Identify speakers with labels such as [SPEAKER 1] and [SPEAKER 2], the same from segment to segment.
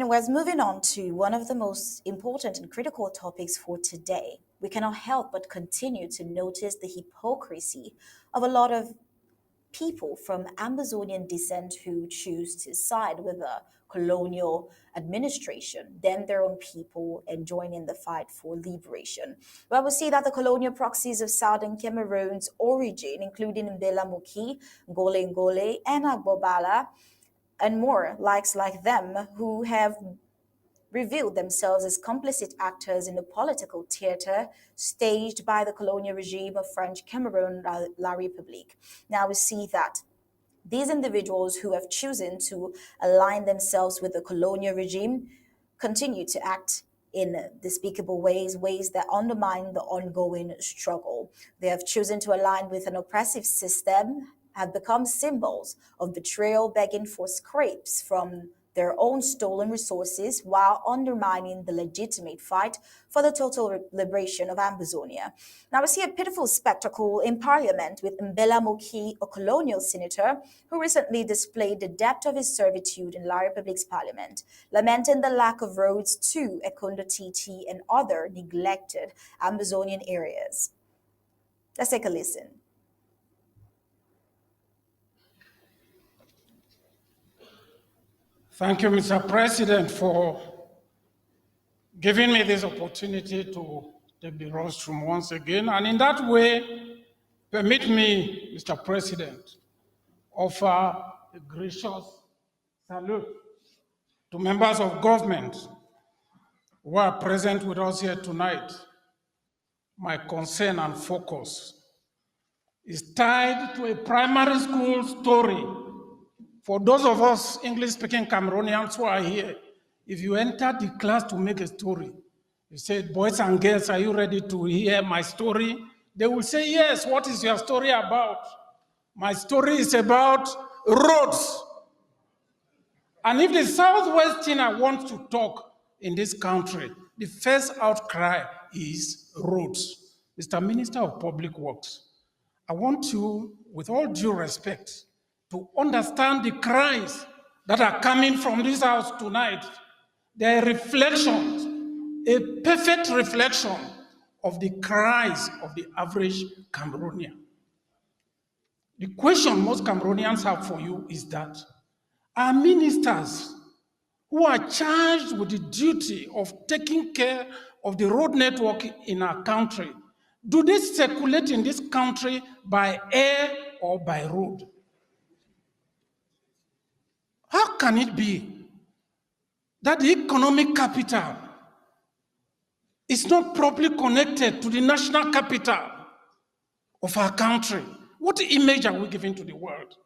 [SPEAKER 1] And we're moving on to one of the most important and critical topics for today. We cannot help but continue to notice the hypocrisy of a lot of people from Ambazonian descent who choose to side with the colonial administration than their own people and join in the fight for liberation. Well, we see that the colonial proxies of southern Cameroon's origin, including Mbela Muki, Ngole Ngole, and Agbobala, and more likes like them who have revealed themselves as complicit actors in the political theater staged by the colonial regime of French Cameroon La République. Now we see that these individuals who have chosen to align themselves with the colonial regime continue to act in despicable ways, ways that undermine the ongoing struggle. They have chosen to align with an oppressive system, have become symbols of betrayal, begging for scrapes from their own stolen resources while undermining the legitimate fight for the total liberation of Ambazonia. Now we see a pitiful spectacle in parliament with Mbela Moki, a colonial senator who recently displayed the depth of his servitude in La République's parliament, lamenting the lack of roads to Ekondo Titi and other neglected Ambazonian areas. Let's take a listen.
[SPEAKER 2] Thank you, Mr. President, for giving me this opportunity to take the rostrum once again. And in that way, permit me, Mr. President, offer a gracious salute to members of government who are present with us here tonight. My concern and focus is tied to a primary school story. For those of us English-speaking Cameroonians who are here, if you enter the class to make a story, you say, boys and girls, are you ready to hear my story? They will say, yes, what is your story about? My story is about roads. And if the Southwesterner wants to talk in this country, the first outcry is roads. Mr. Minister of Public Works, I want you, with all due respect, to understand the cries that are coming from this house tonight. They are reflections, a perfect reflection of the cries of the average Cameroonian. The question most Cameroonians have for you is that our ministers who are charged with the duty of taking care of the road network in our country, do they circulate in this country by air or by road? How can it be that the economic capital is not properly connected to the national capital of our country? What image are we giving to the world?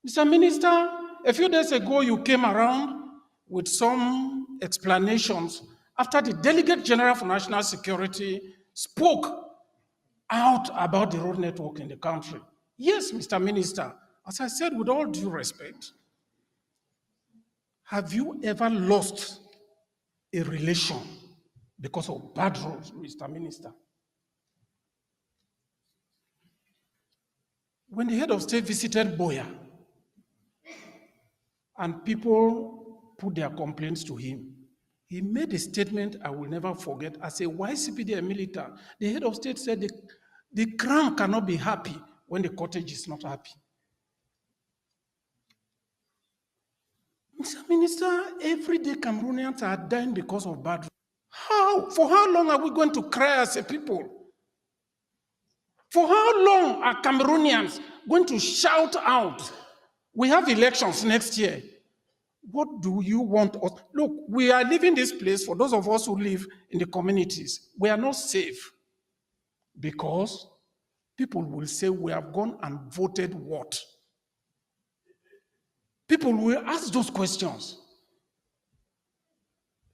[SPEAKER 2] Mr. Minister, a few days ago you came around with some explanations after the Delegate General for National Security spoke out about the road network in the country. Yes, Mr. Minister, as I said, with all due respect, have you ever lost a relation because of bad roads, Mr. Minister? When the head of state visited Boya and people put their complaints to him, he made a statement I will never forget. As a YCPD militant, the head of state said the crown cannot be happy when the cottage is not happy. Mr. Minister, everyday Cameroonians are dying because of bad roads. How? For how long are we going to cry as a people? For how long are Cameroonians going to shout out? We have elections next year. What do you want us? Look, we are leaving this place, for those of us who live in the communities, we are not safe because people will say we have gone and voted what? People will ask those questions.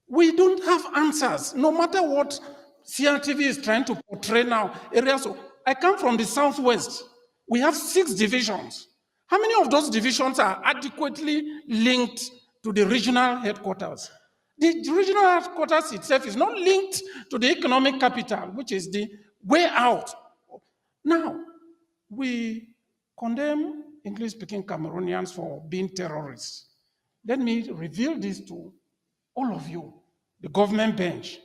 [SPEAKER 2] We don't have answers, no matter what CRTV is trying to portray now. Areas. I come from the Southwest. We have 6 divisions. How many of those divisions are adequately linked to the regional headquarters? The regional headquarters itself is not linked to the economic capital, which is the way out. Now, we condemn English-speaking Cameroonians for being terrorists. Let me reveal this to all of you, the government bench,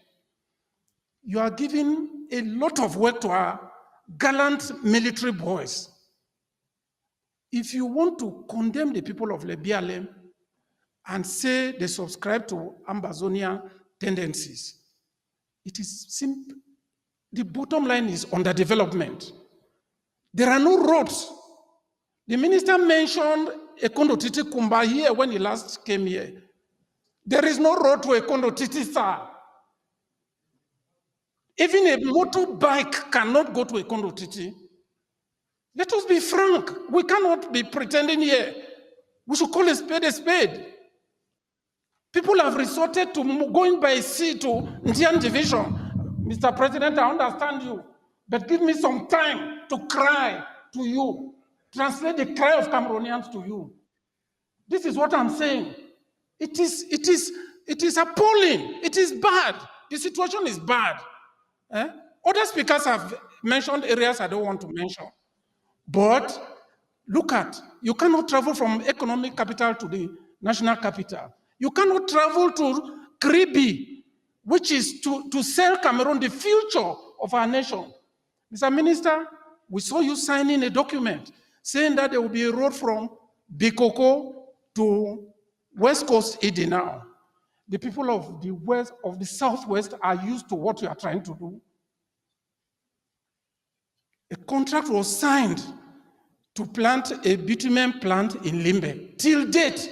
[SPEAKER 2] you are giving a lot of work to our gallant military boys. If you want to condemn the people of Lebialem and say they subscribe to Ambazonian tendencies, it is simple. The bottom line is underdevelopment. There are no roads. The minister mentioned Ekondo Titi Kumba here when he last came here. There is no road to Ekondo Titi, sir. Even a motorbike cannot go to Ekondo Titi. Let us be frank. We cannot be pretending here. We should call a spade a spade. People have resorted to going by sea to Indian division. Mr. President, I understand you, but give me some time to cry to you. Translate the cry of Cameroonians to you. This is what I'm saying. It is appalling. It is bad. The situation is bad. Other speakers have mentioned areas I don't want to mention. But look at, you cannot travel from economic capital to the national capital. You cannot travel to Kribi, which is to sell Cameroon, the future of our nation. Mr. Minister, we saw you signing a document saying that there will be a road from Bikoko to West Coast Idi now. The people of the west, of the southwest, are used to what you are trying to do. A contract was signed to plant a bitumen plant in Limbe. Till date,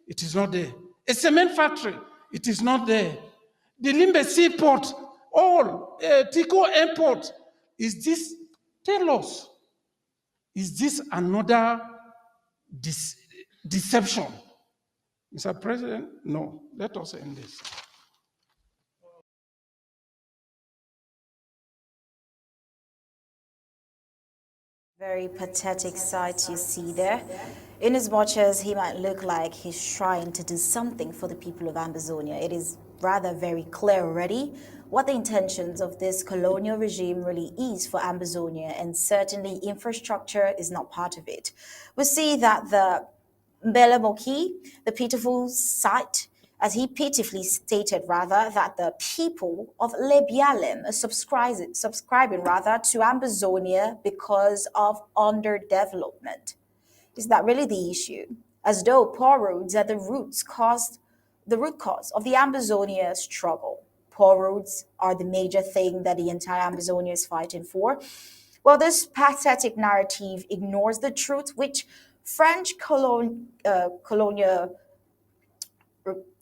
[SPEAKER 2] it is not there. A cement factory, it is not there. The Limbe seaport, all, Tico airport, is this, tell us, is this another deception? Mr. President, no, let us end this.
[SPEAKER 1] Very pathetic sight you see there. In as much as he might look like he's trying to do something for the people of Ambazonia, it is rather very clear already what the intentions of this colonial regime really is for Ambazonia, and certainly infrastructure is not part of it. We see that the Mbele Moki, the pitiful sight, as he pitifully stated rather, that the people of Lebialem are subscribing rather to Ambazonia because of underdevelopment. Is that really the issue? As though poor roads are the root cause of the Ambazonia struggle. Poor roads are the major thing that the entire Amazonia is fighting for. Well, this pathetic narrative ignores the truth which French colonial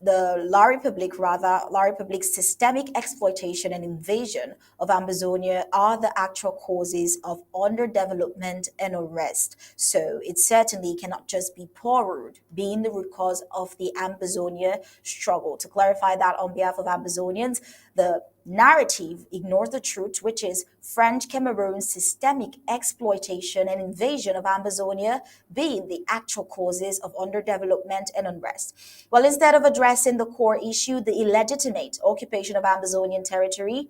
[SPEAKER 1] the La République's systemic exploitation and invasion of Ambazonia are the actual causes of underdevelopment and unrest. So it certainly cannot just be poor road being the root cause of the Ambazonia struggle. To clarify that on behalf of Ambazonians, the narrative ignores the truth, which is French Cameroon's systemic exploitation and invasion of Ambazonia being the actual causes of underdevelopment and unrest. Well, instead of addressing the core issue, the illegitimate occupation of Ambazonian territory,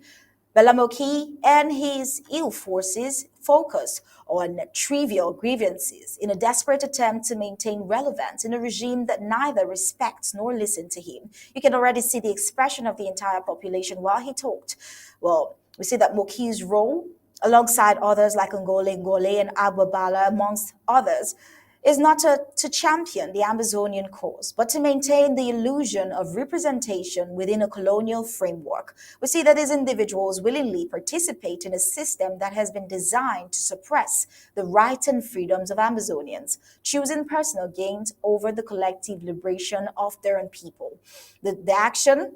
[SPEAKER 1] Belamoki and his ill forces focus on trivial grievances in a desperate attempt to maintain relevance in a regime that neither respects nor listens to him. You can already see the expression of the entire population while he talked. Well, we see that Moki's role, alongside others like Ngole and Agbabala, amongst others, is not to champion the Amazonian cause, but to maintain the illusion of representation within a colonial framework. We see that these individuals willingly participate in a system that has been designed to suppress the rights and freedoms of Amazonians, choosing personal gains over the collective liberation of their own people. The action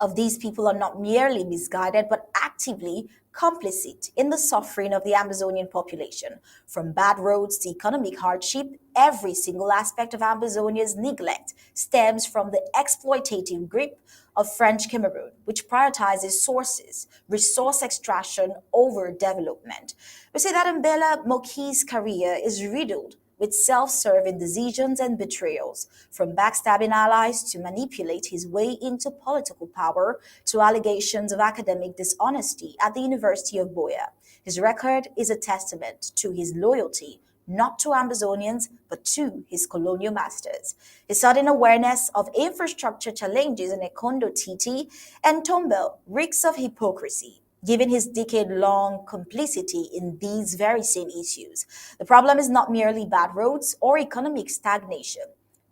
[SPEAKER 1] of these people are not merely misguided, but actively complicit in the suffering of the Amazonian population. From bad roads to economic hardship, every single aspect of Ambazonia's neglect stems from the exploitative grip of French Cameroon, which prioritizes resource extraction over development. We say that Mbele Moki's career is riddled with self-serving decisions and betrayals, from backstabbing allies to manipulate his way into political power to allegations of academic dishonesty at the University of Boya. His record is a testament to his loyalty not to Ambazonians, but to his colonial masters. His sudden awareness of infrastructure challenges in Ekondo Titi and Tombel reeks of hypocrisy, given his decade-long complicity in these very same issues. The problem is not merely bad roads or economic stagnation.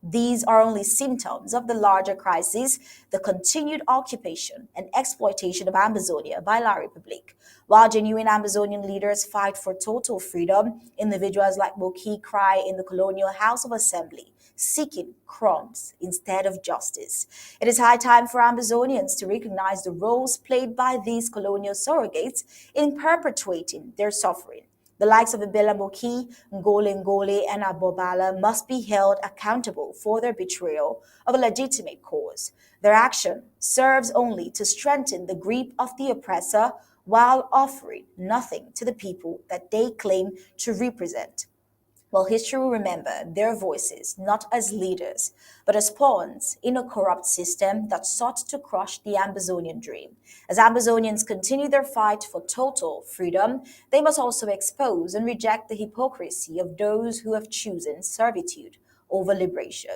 [SPEAKER 1] These are only symptoms of the larger crisis, the continued occupation and exploitation of Amazonia by La Republic. While genuine Amazonian leaders fight for total freedom, individuals like Moki cry in the colonial House of Assembly, seeking crumbs instead of justice. It is high time for Amazonians to recognize the roles played by these colonial surrogates in perpetuating their suffering. The likes of Ibela Moki, Ngole Ngole, and Abobala must be held accountable for their betrayal of a legitimate cause. Their action serves only to strengthen the grip of the oppressor while offering nothing to the people that they claim to represent. Well, history will remember their voices not as leaders, but as pawns in a corrupt system that sought to crush the Ambazonian dream. As Ambazonians continue their fight for total freedom, they must also expose and reject the hypocrisy of those who have chosen servitude over liberation.